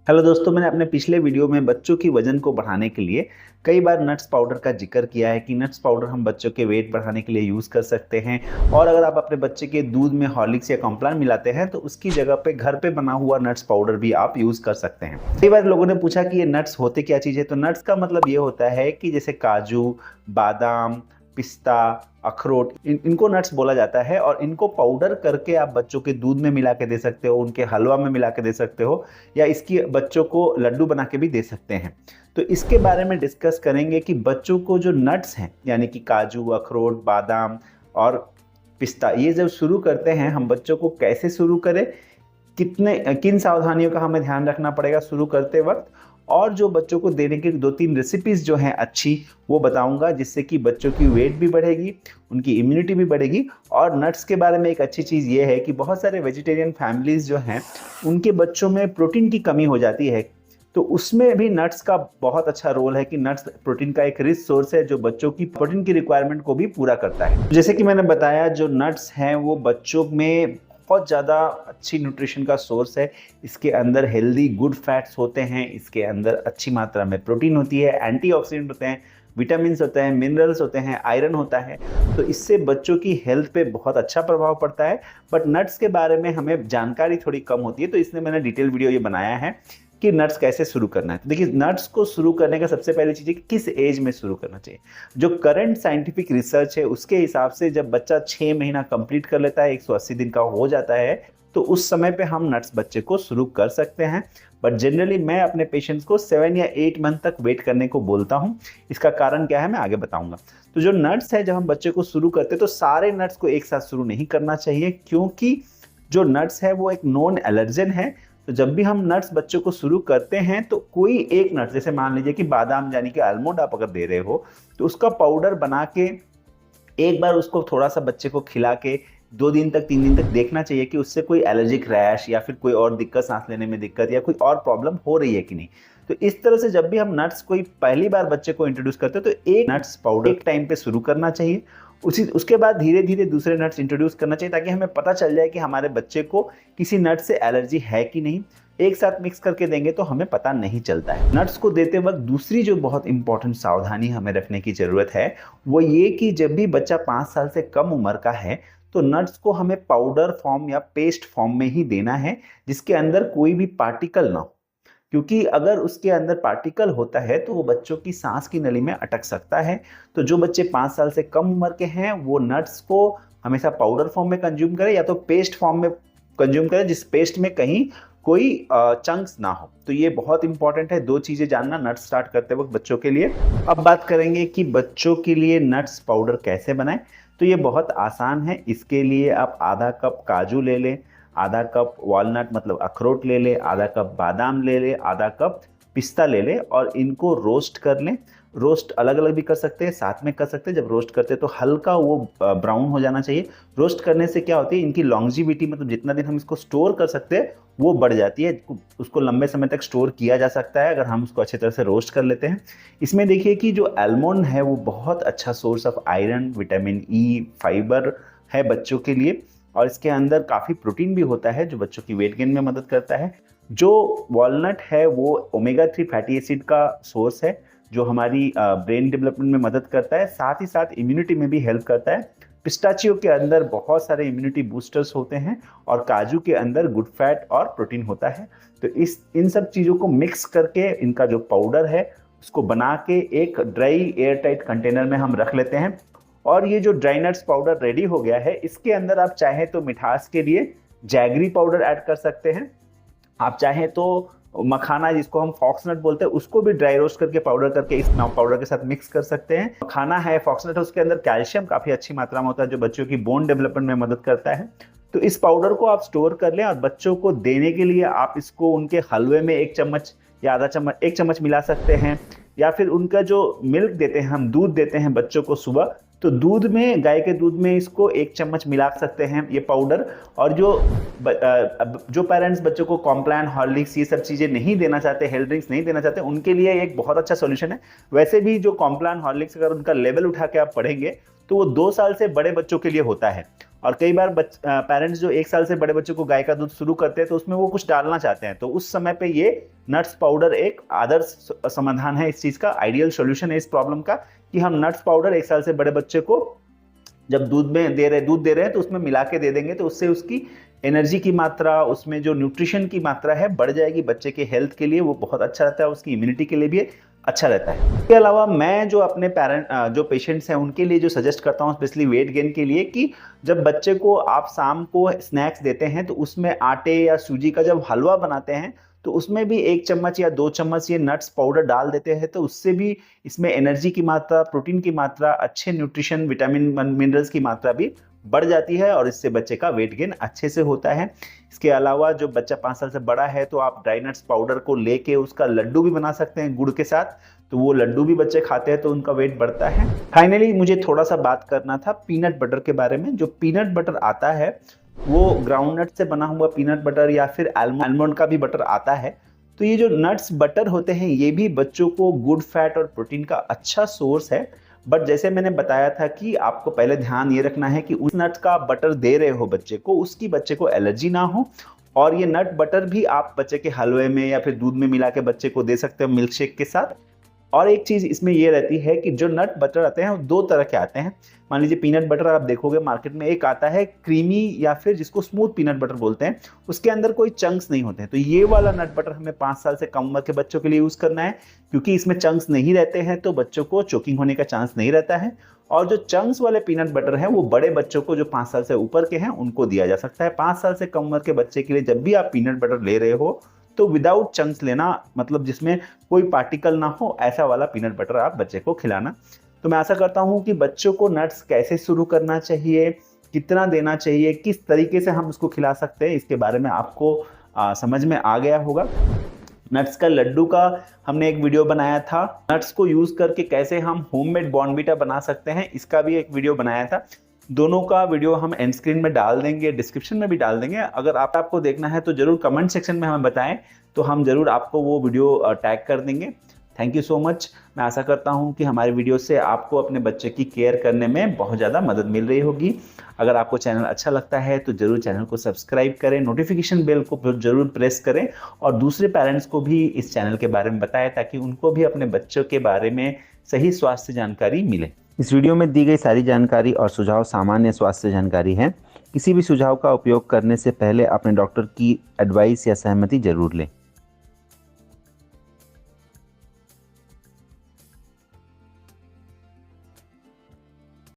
Hello दोस्तों, मैंने अपने पिछले वीडियो में बच्चों की वजन को बढ़ाने के लिए कई बार नट्स पाउडर का जिक्र किया है कि नट्स पाउडर हम बच्चों के वेट बढ़ाने के लिए यूज़ कर सकते हैं। और अगर आप अपने बच्चे के दूध में हॉर्लिक्स या कॉम्प्लान मिलाते हैं तो उसकी जगह पे घर पे बना हुआ नट्स पाउडर भी आप यूज़ कर सकते हैं। कई बार लोगों ने पूछा कि ये नट्स होते क्या चीज़ है। तो नट्स का मतलब ये होता है कि जैसे काजू, बादाम, पिस्ता, अखरोट, इनको नट्स बोला जाता है। और इनको पाउडर करके आप बच्चों के दूध में मिला के दे सकते हो, उनके हलवा में मिला के दे सकते हो, या इसकी बच्चों को लड्डू बना के भी दे सकते हैं। तो इसके बारे में डिस्कस करेंगे कि बच्चों को जो नट्स हैं यानी कि काजू, अखरोट, बादाम और पिस्ता, ये जब शुरू करते हैं हम बच्चों को कैसे शुरू करें, किन सावधानियों का हमें ध्यान रखना पड़ेगा शुरू करते वक्त, और जो बच्चों को देने की 2-3 रेसिपीज जो हैं अच्छी, वो बताऊंगा, जिससे कि बच्चों की वेट भी बढ़ेगी, उनकी इम्यूनिटी भी बढ़ेगी। और नट्स के बारे में एक अच्छी चीज़ ये है कि बहुत सारे वेजिटेरियन फैमिलीज जो हैं उनके बच्चों में प्रोटीन की कमी हो जाती है। तो उसमें भी नट्स का बहुत अच्छा रोल है कि नट्स प्रोटीन का एक रिच सोर्स है जो बच्चों की प्रोटीन की रिक्वायरमेंट को भी पूरा करता है। जैसे कि मैंने बताया, जो नट्स हैं वो बच्चों में बहुत ज़्यादा अच्छी न्यूट्रिशन का सोर्स है। इसके अंदर हेल्दी गुड फैट्स होते हैं, इसके अंदर अच्छी मात्रा में प्रोटीन होती है, एंटीऑक्सीडेंट होते हैं, विटामिन्स होते हैं, मिनरल्स होते हैं, आयरन होता है। तो इससे बच्चों की हेल्थ पे बहुत अच्छा प्रभाव पड़ता है। बट नट्स के बारे में हमें जानकारी थोड़ी कम होती है, तो इसलिए मैंने डिटेल वीडियो ये बनाया है कि नट्स कैसे शुरू करना है। तो देखिए, नट्स को शुरू करने का सबसे पहली चीज़ है कि किस एज में शुरू करना चाहिए। जो करंट साइंटिफिक रिसर्च है उसके हिसाब से जब बच्चा 6 महीना कंप्लीट कर लेता है, 180 दिन का हो जाता है, तो उस समय पे हम नट्स बच्चे को शुरू कर सकते हैं। बट जनरली मैं अपने पेशेंट्स को 7 या 8 मंथ तक वेट करने को बोलता हूँ। इसका कारण क्या है मैं आगे बताऊंगा। तो जो नट्स है, जब हम बच्चे को शुरू करते हैं तो सारे नट्स को एक साथ शुरू नहीं करना चाहिए, क्योंकि जो नट्स है वो एक नॉन एलर्जन है। तो जब भी हम नट्स बच्चों को शुरू करते हैं तो कोई एक नट्स, जैसे मान लीजिए कि बादाम यानी कि आलमंड आप अगर दे रहे हो, तो उसका पाउडर बना के एक बार उसको थोड़ा सा बच्चे को खिला के 2 दिन तक 3 दिन तक देखना चाहिए कि उससे कोई एलर्जिक रैश या फिर कोई और दिक्कत, सांस लेने में दिक्कत या कोई और प्रॉब्लम हो रही है कि नहीं। तो इस तरह से जब भी हम नट्स कोई पहली बार बच्चे को इंट्रोड्यूस करते हैं तो एक नट्स पाउडर एक टाइम पे शुरू करना चाहिए। उसके बाद धीरे धीरे दूसरे नट्स इंट्रोड्यूस करना चाहिए, ताकि हमें पता चल जाए कि हमारे बच्चे को किसी नट से एलर्जी है कि नहीं। एक साथ मिक्स करके देंगे तो हमें पता नहीं चलता है। नट्स को देते वक्त दूसरी जो बहुत इंपॉर्टेंट सावधानी हमें रखने की जरूरत है वो ये कि जब भी बच्चा 5 साल से कम उम्र का है तो नट्स को हमें पाउडर फॉर्म या पेस्ट फॉर्म में ही देना है, जिसके अंदर कोई भी पार्टिकल ना हो। क्योंकि अगर उसके अंदर पार्टिकल होता है तो वो बच्चों की सांस की नली में अटक सकता है। तो जो बच्चे 5 साल से कम उम्र के हैं वो नट्स को हमेशा पाउडर फॉर्म में कंज्यूम करें या तो पेस्ट फॉर्म में कंज्यूम करें, जिस पेस्ट में कहीं कोई चंक्स ना हो। तो ये बहुत इंपॉर्टेंट है, 2 चीजें जानना नट्स स्टार्ट करते वक्त बच्चों के लिए। अब बात करेंगे कि बच्चों के लिए नट्स पाउडर कैसे बनाएं। तो ये बहुत आसान है। इसके लिए आप आधा कप काजू ले लें, आधा कप वॉलनट मतलब अखरोट ले लें, आधा कप बादाम ले लें, आधा कप पिस्ता ले लें और इनको रोस्ट कर लें। रोस्ट अलग अलग भी कर सकते हैं, साथ में कर सकते हैं। जब रोस्ट करते हैं तो हल्का वो ब्राउन हो जाना चाहिए। रोस्ट करने से क्या होती है, इनकी लॉन्जिविटी मतलब जितना दिन हम इसको स्टोर कर सकते हैं वो बढ़ जाती है। उसको लंबे समय तक स्टोर किया जा सकता है अगर हम उसको अच्छी तरह से रोस्ट कर लेते हैं। इसमें देखिए कि जो आलमंड है वो बहुत अच्छा source of iron, vitamin E, fibre है बच्चों के लिए, और इसके अंदर काफ़ी प्रोटीन भी होता है जो बच्चों की वेट गेन में मदद करता है। जो वॉलनट है वो ओमेगा 3 फैटी एसिड का सोर्स है जो हमारी ब्रेन डेवलपमेंट में मदद करता है, साथ ही साथ इम्यूनिटी में भी हेल्प करता है। पिस्ताचियो के अंदर बहुत सारे इम्यूनिटी बूस्टर्स होते हैं और काजू के अंदर गुड फैट और प्रोटीन होता है। तो इन सब चीज़ों को मिक्स करके इनका जो पाउडर है उसको बना के एक ड्राई एयर टाइट कंटेनर में हम रख लेते हैं। और ये जो ड्राई नट्स पाउडर रेडी हो गया है, इसके अंदर आप चाहें तो मिठास के लिए जैगरी पाउडर ऐड कर सकते हैं। आप चाहें तो मखाना, जिसको हम फॉक्सनट बोलते हैं, उसको भी ड्राई रोस्ट करके पाउडर करके इस पाउडर के साथ मिक्स कर सकते हैं। मखाना है, फॉक्सनट है, उसके अंदर कैल्शियम काफ़ी अच्छी मात्रा में होता है जो बच्चों की बोन डेवलपमेंट में मदद करता है। तो इस पाउडर को आप स्टोर कर लें और बच्चों को देने के लिए आप इसको उनके हलवे में 1 चम्मच या आधा चम्मच, 1 चम्मच मिला सकते हैं। या फिर उनका जो मिल्क देते हैं, हम दूध देते हैं बच्चों को सुबह, तो दूध में, गाय के दूध में इसको 1 चम्मच मिला सकते हैं ये पाउडर। और जो पेरेंट्स बच्चों को कॉम्प्लान, हॉर्लिक्स ये सब चीज़ें नहीं देना चाहते, हेल्थ ड्रिंक्स नहीं देना चाहते, उनके लिए एक बहुत अच्छा सोल्यूशन है। वैसे भी जो कॉम्प्लान, हॉर्लिक्स अगर उनका लेवल उठा के आप पढ़ेंगे तो वो 2 साल से बड़े बच्चों के लिए होता है और कई बार पेरेंट्स जो 1 साल से बड़े बच्चों को गाय का दूध शुरू करते हैं तो उसमें वो कुछ डालना चाहते हैं, तो उस समय पे ये नट्स पाउडर एक आदर्श समाधान है इस चीज़ का, आइडियल सॉल्यूशन है इस प्रॉब्लम का, कि हम नट्स पाउडर 1 साल से बड़े बच्चे को जब दूध दे रहे हैं तो उसमें मिला के दे देंगे, तो उससे उसकी एनर्जी की मात्रा, उसमें जो न्यूट्रिशन की मात्रा है बढ़ जाएगी। बच्चे के हेल्थ के लिए वो बहुत अच्छा रहता है, उसकी इम्यूनिटी के लिए भी अच्छा रहता है। इसके अलावा मैं जो अपने जो पेशेंट्स हैं उनके लिए जो सजेस्ट करता हूँ स्पेशली वेट गेन के लिए, कि जब बच्चे को आप शाम को स्नैक्स देते हैं तो उसमें आटे या सूजी का जब हलवा बनाते हैं तो उसमें भी 1 चम्मच या 2 चम्मच ये नट्स पाउडर डाल देते हैं, तो उससे भी इसमें एनर्जी की मात्रा, प्रोटीन की मात्रा, अच्छे न्यूट्रिशन, विटामिन मिनरल्स की मात्रा भी बढ़ जाती है और इससे बच्चे का वेट गेन अच्छे से होता है। इसके अलावा जो बच्चा 5 साल से बड़ा है तो आप ड्राई नट्स पाउडर को लेके उसका लड्डू भी बना सकते हैं गुड़ के साथ, तो वो लड्डू भी बच्चे खाते हैं तो उनका वेट बढ़ता है। फाइनली मुझे थोड़ा सा बात करना था पीनट बटर के बारे में। जो पीनट बटर आता है वो ग्राउंडनट से बना हुआ पीनट बटर या फिर आलमंड का भी बटर आता है। तो ये जो नट्स बटर होते हैं ये भी बच्चों को गुड फैट और प्रोटीन का अच्छा सोर्स है, बट जैसे मैंने बताया था कि आपको पहले ध्यान ये रखना है कि उस नट का बटर दे रहे हो बच्चे को, उसकी बच्चे को एलर्जी ना हो। और ये नट बटर भी आप बच्चे के हलवे में या फिर दूध में मिला के बच्चे को दे सकते हो मिल्क शेक के साथ। और एक चीज़ इसमें ये रहती है कि जो नट बटर आते हैं वो 2 तरह के आते हैं। मान लीजिए पीनट बटर आप देखोगे मार्केट में, एक आता है क्रीमी या फिर जिसको स्मूथ पीनट बटर बोलते हैं, उसके अंदर कोई चंक्स नहीं होते हैं। तो ये वाला नट बटर हमें 5 साल से कम उम्र के बच्चों के लिए यूज़ करना है, क्योंकि इसमें चंक्स नहीं रहते हैं तो बच्चों को चोकिंग होने का चांस नहीं रहता है। और जो चंक्स वाले पीनट बटर है वो बड़े बच्चों को जो 5 साल से ऊपर के हैं उनको दिया जा सकता है। 5 साल से कम उम्र के बच्चे के लिए जब भी आप पीनट बटर ले रहे हो तो विदाउट चंक्स लेना, मतलब जिसमें कोई पार्टिकल ना हो, ऐसा वाला पीनट बटर आप बच्चे को खिलाना। तो मैं आशा करता हूँ कि बच्चों को नट्स कैसे शुरू करना चाहिए, कितना देना चाहिए, किस तरीके से हम उसको खिला सकते हैं, इसके बारे में आपको समझ में आ गया होगा। नट्स का लड्डू का हमने एक वीडियो बनाया था, नट्स को यूज़ करके कैसे हम होममेड बॉर्नवीटा बना सकते हैं, इसका भी एक वीडियो बनाया था। दोनों का वीडियो हम एंड स्क्रीन में डाल देंगे, डिस्क्रिप्शन में भी डाल देंगे। अगर आपको देखना है तो जरूर कमेंट सेक्शन में हमें बताएं, तो हम जरूर आपको वो वीडियो टैग कर देंगे। Thank you so much. मैं आशा करता हूं कि हमारे वीडियो से आपको अपने बच्चे की केयर करने में बहुत ज़्यादा मदद मिल रही होगी। अगर आपको चैनल अच्छा लगता है तो जरूर चैनल को सब्सक्राइब करें, नोटिफिकेशन बेल को जरूर प्रेस करें और दूसरे पेरेंट्स को भी इस चैनल के बारे में बताएं, ताकि उनको भी अपने बच्चों के बारे में सही स्वास्थ्य जानकारी मिले। इस वीडियो में दी गई सारी जानकारी और सुझाव सामान्य स्वास्थ्य जानकारी हैं। किसी भी सुझाव का उपयोग करने से पहले अपने डॉक्टर की एडवाइस या सहमति जरूर लें।